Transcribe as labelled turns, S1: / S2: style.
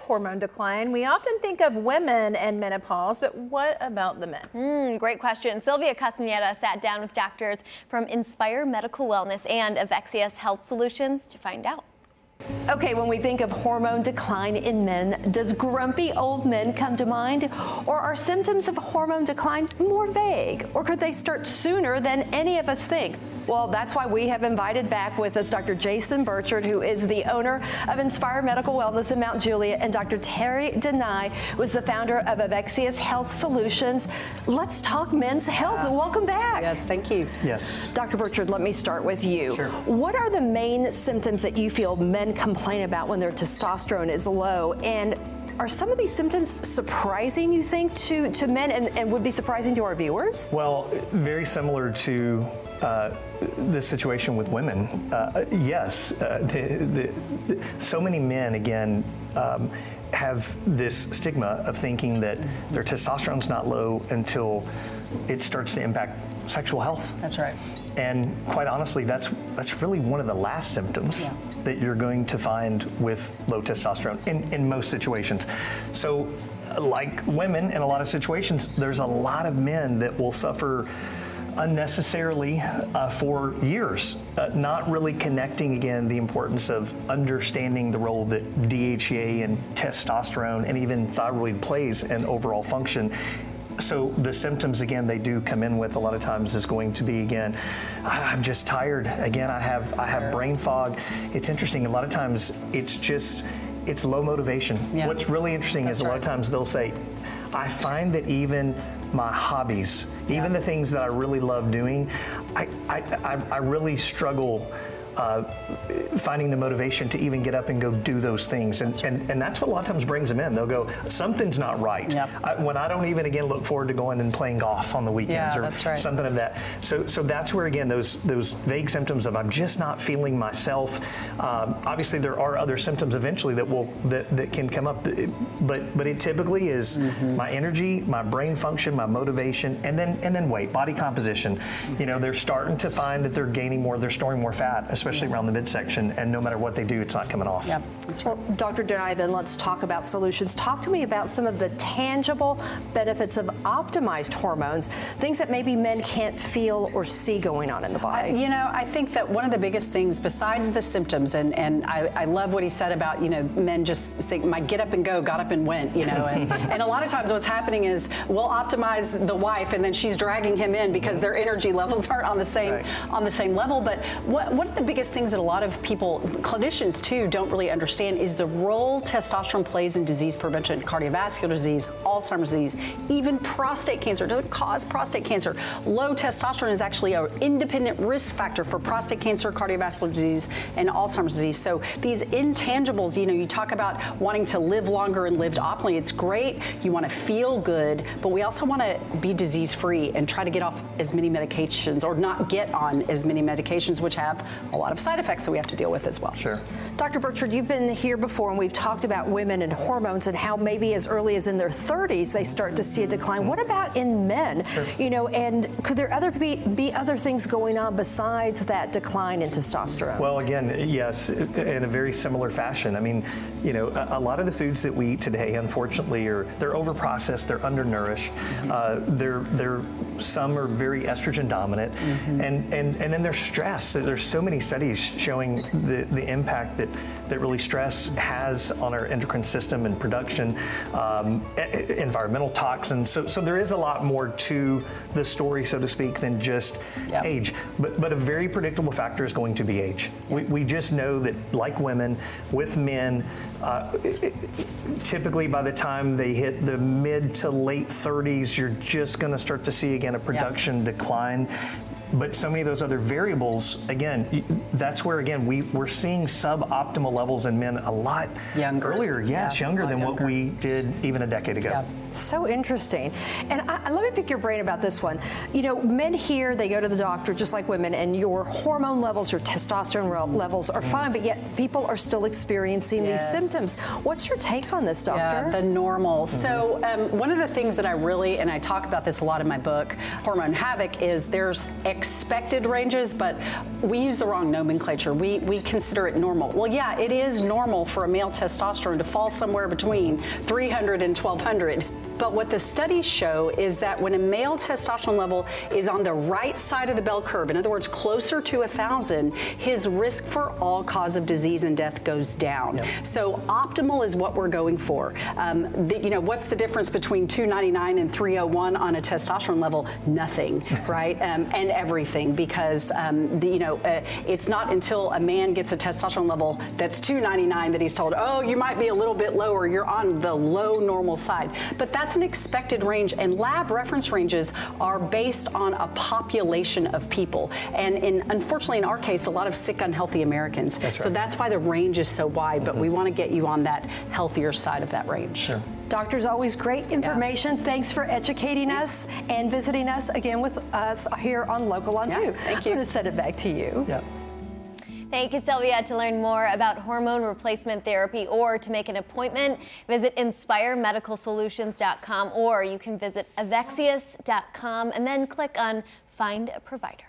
S1: hormone decline, we often think of women and menopause, but what about the men?
S2: Great question. Sylvia Castaneda sat down with doctors from Inspire Medical Wellness and Avexius Health Solutions to find out.
S3: Okay, when we think of hormone decline in men, does grumpy old men come to mind? Or are symptoms of hormone decline more vague? Or could they start sooner than any of us think? Well, that's why we have invited back with us Dr. Jason Burchard, who is the owner of Inspire Medical Wellness in Mount Juliet, and Dr. Terry Denai, who is the founder of Avexius Health Solutions. Let's talk men's health. Welcome back.
S4: Yes, thank you.
S5: Yes.
S3: Dr. Burchard, let me start with you.
S5: Sure.
S3: What are the main symptoms that you feel men complain about when their testosterone is low? And are some of these symptoms surprising, you think, to men and would be surprising to our viewers?
S5: Well, very similar to the situation with women. Yes, so many men, again, have this stigma of thinking that their testosterone's not low until it starts to impact sexual health.
S4: That's right.
S5: And quite honestly, that's really one of the last symptoms that you're going to find with low testosterone in most situations. So like women, in a lot of situations, there's a lot of men that will suffer unnecessarily for years, not really connecting, again, the importance of understanding the role that DHEA and testosterone and even thyroid plays in overall function. So the symptoms, again, they do come in with a lot of times is going to be, again, I'm just tired. Again, I have brain fog. It's interesting. A lot of times it's low motivation.
S4: Yeah.
S5: What's really interesting is a lot of times they'll say, I find that even my hobbies, even the things that I really love doing, I really struggle finding the motivation to even get up and go do those things. And that's what a lot of times brings them in. They'll go, something's not right.
S4: Yep.
S5: When I don't even, again, look forward to going and playing golf on the weekends or something of that. So that's where, again, those vague symptoms of I'm just not feeling myself. Obviously, there are other symptoms eventually that can come up. But it typically is my energy, my brain function, my motivation, and then weight, body composition. You know, they're starting to find that they're gaining more, they're storing more fat, especially around the midsection, and no matter what they do, it's not coming off.
S4: Yep. That's
S3: right. Well, Dr. Denai, then let's talk about solutions. Talk to me about some of the tangible benefits of optimized hormones, things that maybe men can't feel or see going on in the body.
S4: You know, I think that one of the biggest things, besides the symptoms, and I love what he said about, you know, men just think, my get up and go, got up and went, you know, and a lot of times what's happening is we'll optimize the wife, and then she's dragging him in because their energy levels aren't on the same level. But one of the biggest things that a lot of people, clinicians too, don't really understand is the role testosterone plays in disease prevention, cardiovascular disease, Alzheimer's disease, even prostate cancer. Does it cause prostate cancer? Low testosterone is actually an independent risk factor for prostate cancer, cardiovascular disease, and Alzheimer's disease. So these intangibles, you know, you talk about wanting to live longer and live optimally. It's great. You want to feel good, but we also want to be disease-free and try to get off as many medications or not get on as many medications, which have a lot of side effects that we have to deal with as well.
S5: Sure.
S3: Dr. Burchard, you've been here before, and we've talked about women and hormones and how maybe as early as in their 30s they start to see a decline. What about in men?
S5: Sure.
S3: You know, and could there be other things going on besides that decline in testosterone?
S5: Well, again, yes, in a very similar fashion. I mean, you know, a lot of the foods that we eat today, unfortunately, they're overprocessed, they're undernourished, some are very estrogen dominant, and then there's stress. There's so many studies showing the impact that really stress has on our endocrine system and production, environmental toxins. So there is a lot more to the story, so to speak, than just age. But a very predictable factor is going to be age. We just know that, like women, with men, typically by the time they hit the mid to late 30s, you're just going to start to see, again, a production decline. But so many of those other variables, again, that's where, again, we're seeing suboptimal levels in men a lot earlier. Yes, younger than what we did even a decade ago.
S3: So interesting. And let me pick your brain about this one. You know, men here, they go to the doctor just like women, and your hormone levels, your testosterone levels are fine, but yet people are still experiencing these symptoms. What's your take on this, doctor?
S4: Yeah, the normal. So one of the things that I talk about this a lot in my book, Hormone Havoc, is there's expected ranges, but we use the wrong nomenclature. We consider it normal. Well, yeah, it is normal for a male testosterone to fall somewhere between 300 and 1200. But what the studies show is that when a male testosterone level is on the right side of the bell curve, in other words, closer to 1,000, his risk for all cause of disease and death goes down. Yep. So optimal is what we're going for. What's the difference between 299 and 301 on a testosterone level? Nothing, right? And everything, because it's not until a man gets a testosterone level that's 299 that he's told, oh, you might be a little bit lower, you're on the low normal side. But that's an expected range, and lab reference ranges are based on a population of people. And unfortunately, in our case, a lot of sick, unhealthy Americans. That's right. So that's why the range is so wide, but we want to get you on that healthier side of that range.
S5: Sure.
S3: Doctors, always great information. Yeah. Thanks for educating us and visiting us again with us here on Local On 2.
S4: Thank you.
S3: I'm going to send it back to you.
S5: Yeah.
S2: Thank you, Sylvia. To learn more about hormone replacement therapy or to make an appointment, visit inspiremedicalsolutions.com, or you can visit avexius.com and then click on Find a Provider.